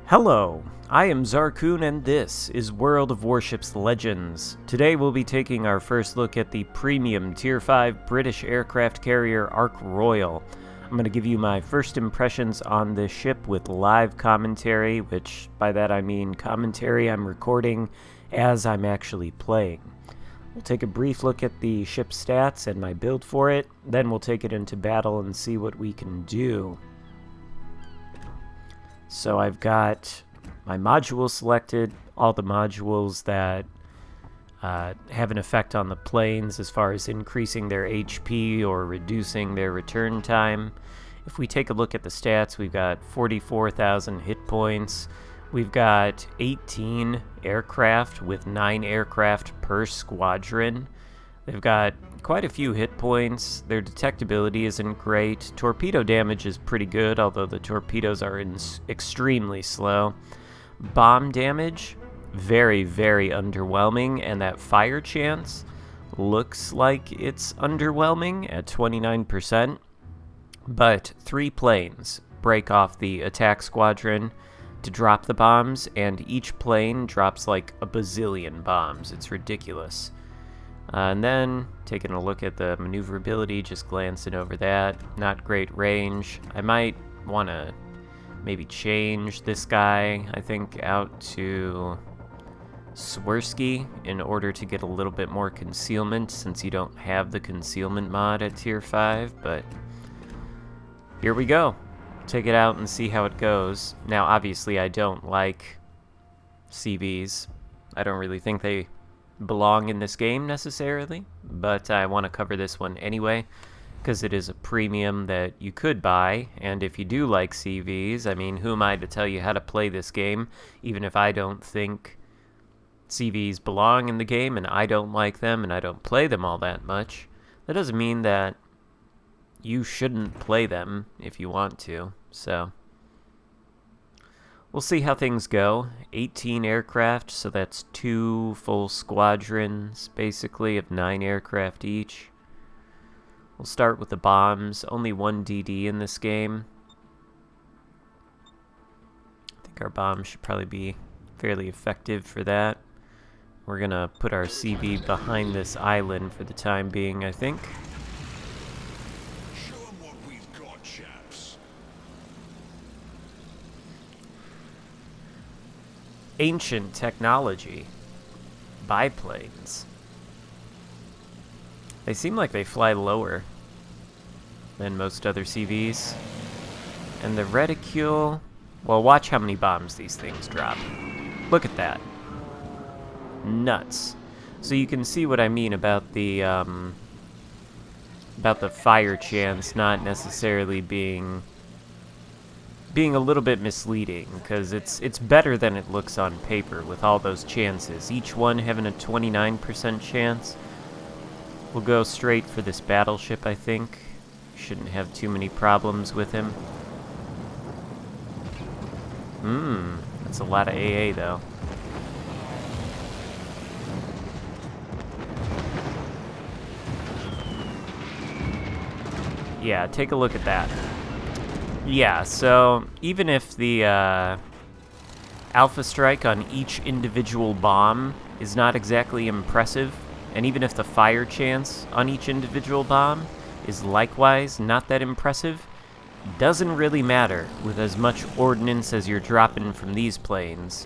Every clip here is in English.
Hello, I am Zarkoon and this is World of Warships Legends. Today we'll be taking our first look at the premium Tier 5 British aircraft carrier Ark Royal. I'm going to give you my first impressions on this ship with live commentary, which by that I mean commentary I'm recording as I'm actually playing. We'll take a brief look at the ship's stats and my build for it, then we'll take it into battle and see what we can do. So I've got my modules selected, all the modules that have an effect on the planes as far as increasing their HP or reducing their return time. If we take a look at the stats, we've got 44,000 hit points. We've got 18 aircraft with 9 aircraft per squadron. They've got quite a few hit points. Their detectability isn't great. Torpedo damage is pretty good, although the torpedoes are extremely slow. Bomb damage, very, very underwhelming, and that fire chance looks like it's underwhelming at 29%. But 3 planes break off the attack squadron to drop the bombs, and each plane drops like a bazillion bombs. It's ridiculous. And then, taking a look at the maneuverability, just glancing over that, not great range. I might want to maybe change this guy, I think, out to Swirsky in order to get a little bit more concealment, since you don't have the concealment mod at Tier 5, but here we go. Take it out and see how it goes. Now, obviously, I don't like CVs. I don't really think they belong in this game necessarily, but I want to cover this one anyway because it is a premium that you could buy. And if you do like CVs, I mean, who am I to tell you how to play this game? Even if I don't think CVs belong in the game and I don't like them and I don't play them all that much, that doesn't mean that you shouldn't play them if you want to. So we'll see how things go. 18 aircraft, so that's 2 full squadrons, basically, of 9 aircraft each. We'll start with the bombs. Only 1 DD in this game. I think our bombs should probably be fairly effective for that. We're going to put our CV behind this island for the time being, I think. Ancient technology. Biplanes. They seem like they fly lower than most other CVs. And the reticule... Well, watch how many bombs these things drop. Look at that. Nuts. So you can see what I mean about the fire chance not necessarily being a little bit misleading, because it's better than it looks on paper with all those chances, each one having a 29% chance. We'll go straight for this battleship, I think. Shouldn't have too many problems with him. That's a lot of AA though. Yeah, take a look at that. Yeah, so even if the alpha strike on each individual bomb is not exactly impressive, and even if the fire chance on each individual bomb is likewise not that impressive, doesn't really matter with as much ordnance as you're dropping from these planes.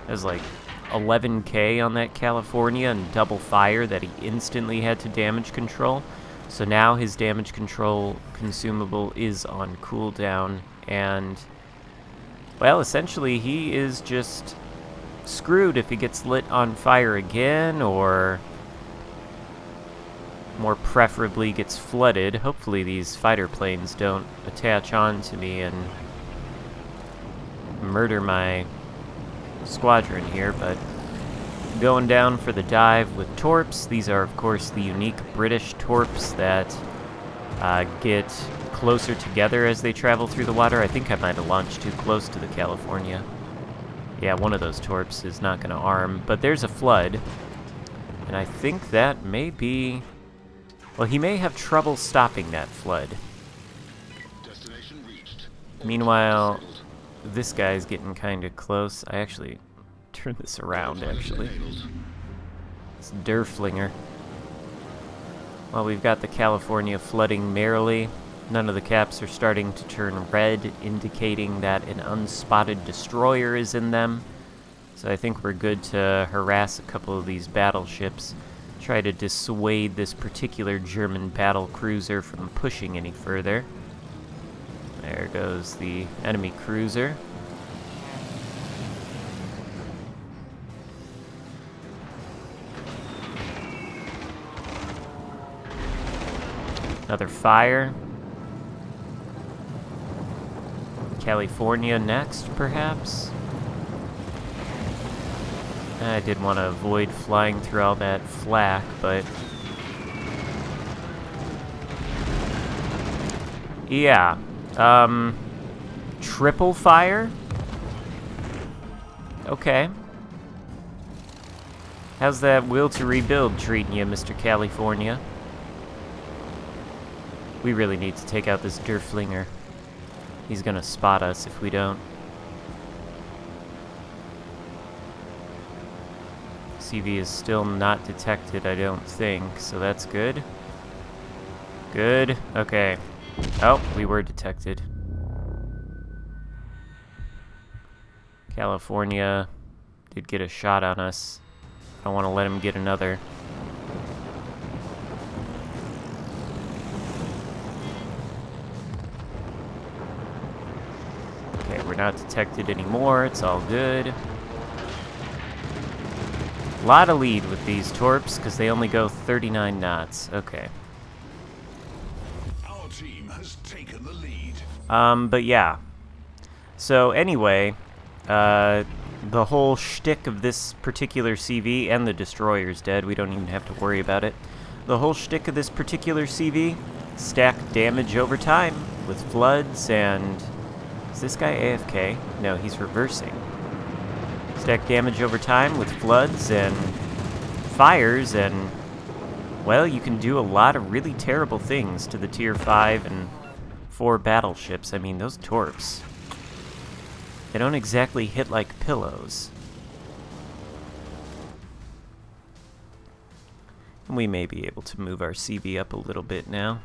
There's like 11k on that California and double fire that he instantly had to damage control. So now his damage control consumable is on cooldown, and, well, essentially he is just screwed if he gets lit on fire again, or more preferably gets flooded. Hopefully these fighter planes don't attach on to me and murder my squadron here, but going down for the dive with torps. These are, of course, the unique British torps that get closer together as they travel through the water. I think I might have launched too close to the California. Yeah, one of those torps is not going to arm, but there's a flood, and I think that may be... Well, he may have trouble stopping that flood. Meanwhile, this guy's getting kind of close. I actually turn this around, actually. It's Derflinger. Well, we've got the California flooding merrily. None of the caps are starting to turn red, indicating that an unspotted destroyer is in them. So I think we're good to harass a couple of these battleships. Try to dissuade this particular German battle cruiser from pushing any further. There goes the enemy cruiser. Another fire. California next, perhaps? I did want to avoid flying through all that flak, but... yeah. Triple fire? Okay. How's that will to rebuild treating you, Mr. California? We really need to take out this Derflinger. He's gonna spot us if we don't. CV is still not detected, I don't think, so that's good. Good. Okay. Oh, we were detected. California did get a shot on us. I don't want to let him get another. Okay, we're not detected anymore. It's all good. A lot of lead with these torps because they only go 39 knots. Okay. Our team has taken the lead. But yeah. So anyway, the whole shtick of this particular CV, and the destroyer's dead, we don't even have to worry about it. The whole shtick of this particular CV, stack damage over time with floods and... is this guy AFK? No, he's reversing. Stack damage over time with floods and fires, and, well, you can do a lot of really terrible things to the Tier 5 and 4 battleships. I mean, those torps, they don't exactly hit like pillows. And we may be able to move our CV up a little bit now.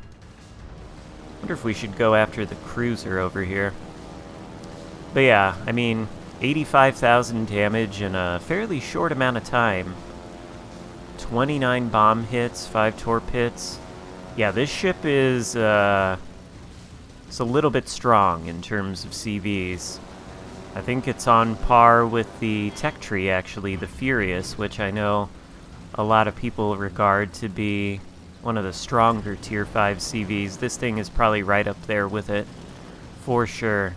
Wonder if we should go after the cruiser over here. But yeah, I mean, 85,000 damage in a fairly short amount of time. 29 bomb hits, 5 torp hits. Yeah, this ship is, it's a little bit strong in terms of CVs. I think it's on par with the tech tree, actually, the Furious, which I know a lot of people regard to be one of the stronger Tier 5 CVs. This thing is probably right up there with it, for sure.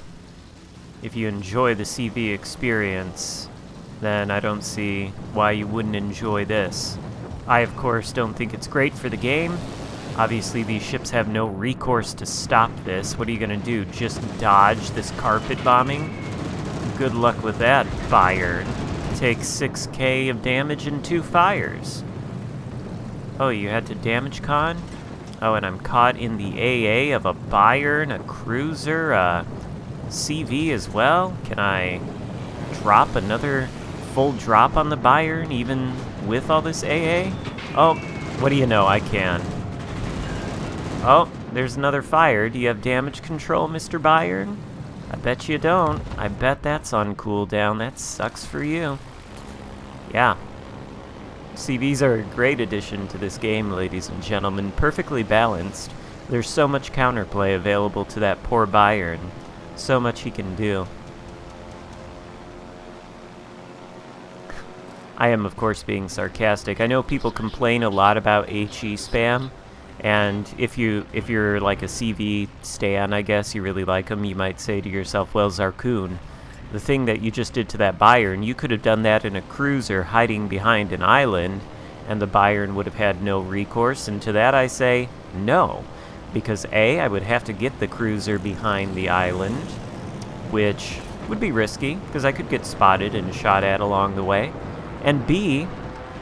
If you enjoy the CV experience, then I don't see why you wouldn't enjoy this. I, of course, don't think it's great for the game. Obviously, these ships have no recourse to stop this. What are you going to do? Just dodge this carpet bombing? Good luck with that, Bayern. Take 6k of damage in 2 fires. Oh, you had to damage con? Oh, and I'm caught in the AA of a Bayern, a cruiser, a CV as well? Can I drop another full drop on the Bayern even with all this AA? Oh, what do you know, I can. Oh, there's another fire. Do you have damage control, Mr. Bayern? I bet you don't. I bet that's on cooldown. That sucks for you. Yeah. CVs are a great addition to this game, ladies and gentlemen. Perfectly balanced. There's so much counterplay available to that poor Bayern. So much he can do. I am, of course, being sarcastic. I know people complain a lot about HE spam, and if you're like a CV stan, I guess, you really like him, you might say to yourself, well, Zarkoon, the thing that you just did to that Bayern, you could have done that in a cruiser hiding behind an island, and the Bayern would have had no recourse, and to that I say, no. Because A, I would have to get the cruiser behind the island, which would be risky, because I could get spotted and shot at along the way. And B,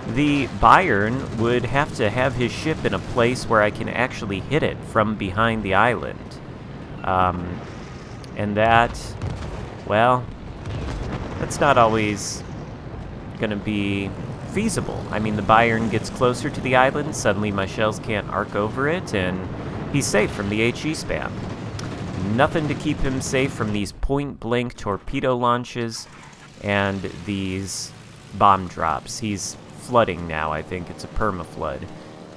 the Bayern would have to have his ship in a place where I can actually hit it from behind the island. And that, well, that's not always gonna be feasible. I mean, the Bayern gets closer to the island, suddenly my shells can't arc over it, and he's safe from the HE spam. Nothing to keep him safe from these point-blank torpedo launches and these bomb drops. He's flooding now, I think. It's a perma-flood.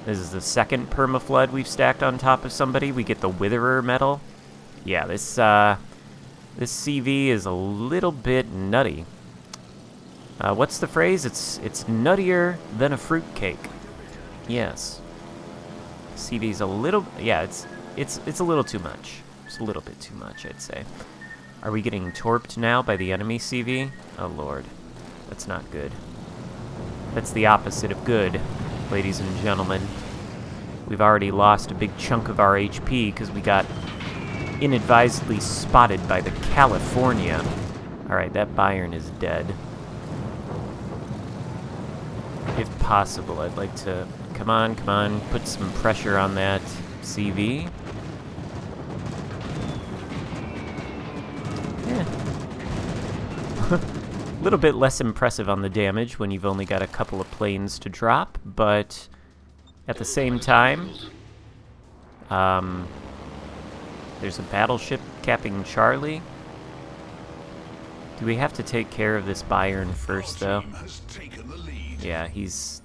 This is the second perma-flood we've stacked on top of somebody. We get the Witherer medal. Yeah, this CV is a little bit nutty. What's the phrase? It's nuttier than a fruitcake. Yes. CV's a little... yeah, it's a little too much. It's a little bit too much, I'd say. Are we getting torped now by the enemy CV? Oh, Lord. That's not good. That's the opposite of good, ladies and gentlemen. We've already lost a big chunk of our HP because we got inadvisedly spotted by the California. Alright, that Bayern is dead. If possible, I'd like to... come on, put some pressure on that CV. A little bit less impressive on the damage when you've only got a couple of planes to drop, but at the same time, there's a battleship capping Charlie. Do we have to take care of this Bayern first, though? Yeah, he's...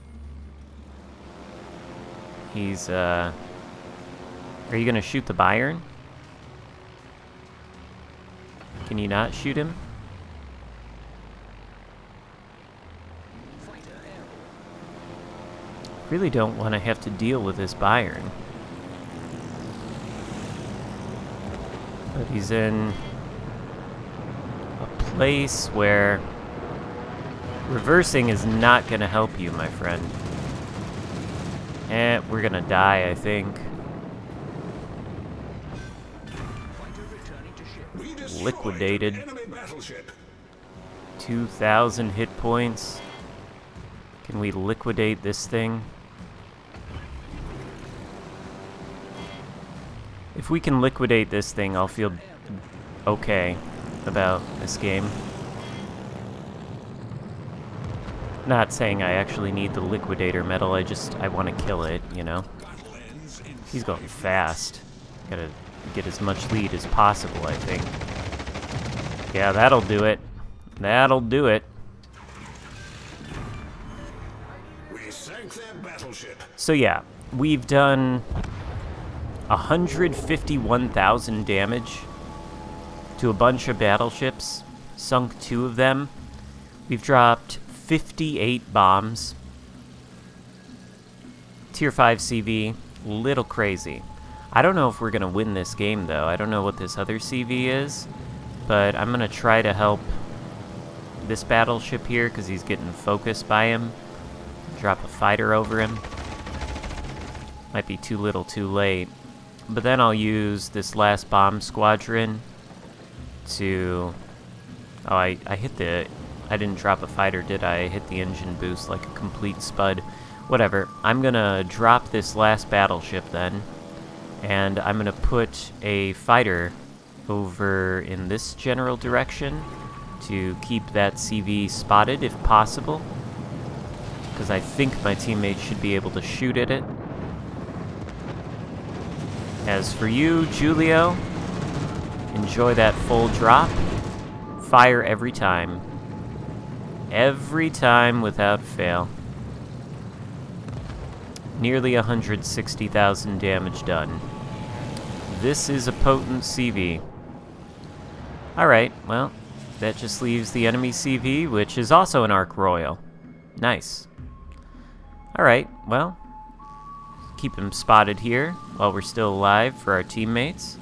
are you gonna shoot the Bayern? Can you not shoot him? Really don't want to have to deal with this Bayern. But he's in a place where reversing is not going to help you, my friend. We're going to die, I think. Liquidated. 2,000 hit points. Can we liquidate this thing? If we can liquidate this thing, I'll feel okay about this game. Not saying I actually need the liquidator medal, I want to kill it, you know? He's going fast. Gotta get as much lead as possible, I think. Yeah, that'll do it. That'll do it. We sank their battleship. So yeah, we've done 151,000 damage to a bunch of battleships, sunk 2 of them. We've dropped 58 bombs. Tier 5 CV, little crazy. I don't know if we're gonna win this game though. I don't know what this other CV is, but I'm gonna try to help this battleship here because he's getting focused by him. Drop a fighter over him. Might be too little too late. But then I'll use this last bomb squadron to... oh, I hit the... I didn't drop a fighter, did I? I hit the engine boost like a complete spud. Whatever. I'm gonna drop this last battleship then. And I'm gonna put a fighter over in this general direction to keep that CV spotted if possible. Because I think my teammates should be able to shoot at it. As for you, Julio, enjoy that full drop. Fire every time. Every time without fail. Nearly 160,000 damage done. This is a potent CV. Alright, well, that just leaves the enemy CV, which is also an Ark Royal. Nice. Alright, well, keep him spotted here while we're still alive for our teammates.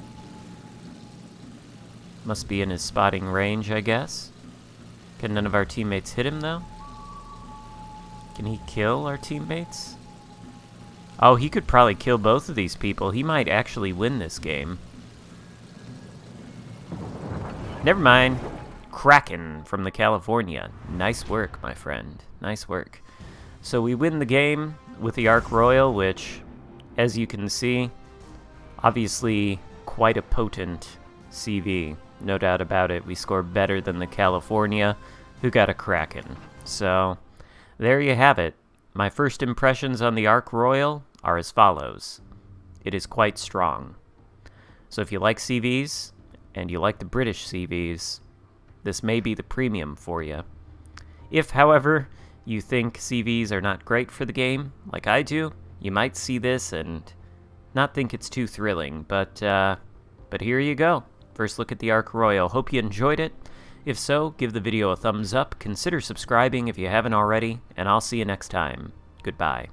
Must be in his spotting range, I guess. Can none of our teammates hit him, though? Can he kill our teammates? Oh, he could probably kill both of these people. He might actually win this game. Never mind. Kraken from the California. Nice work, my friend. Nice work. So we win the game with the Ark Royal, which, as you can see, obviously quite a potent CV. no doubt about it. We score better than the California, who got a Kraken. So, there you have it. My first impressions on the Ark Royal are as follows. It is quite strong. So if you like CVs, and you like the British CVs, this may be the premium for you. If, however, you think CVs are not great for the game, like I do, you might see this and not think it's too thrilling, but here you go. First look at the Ark Royal. Hope you enjoyed it. If so, give the video a thumbs up, consider subscribing if you haven't already, and I'll see you next time. Goodbye.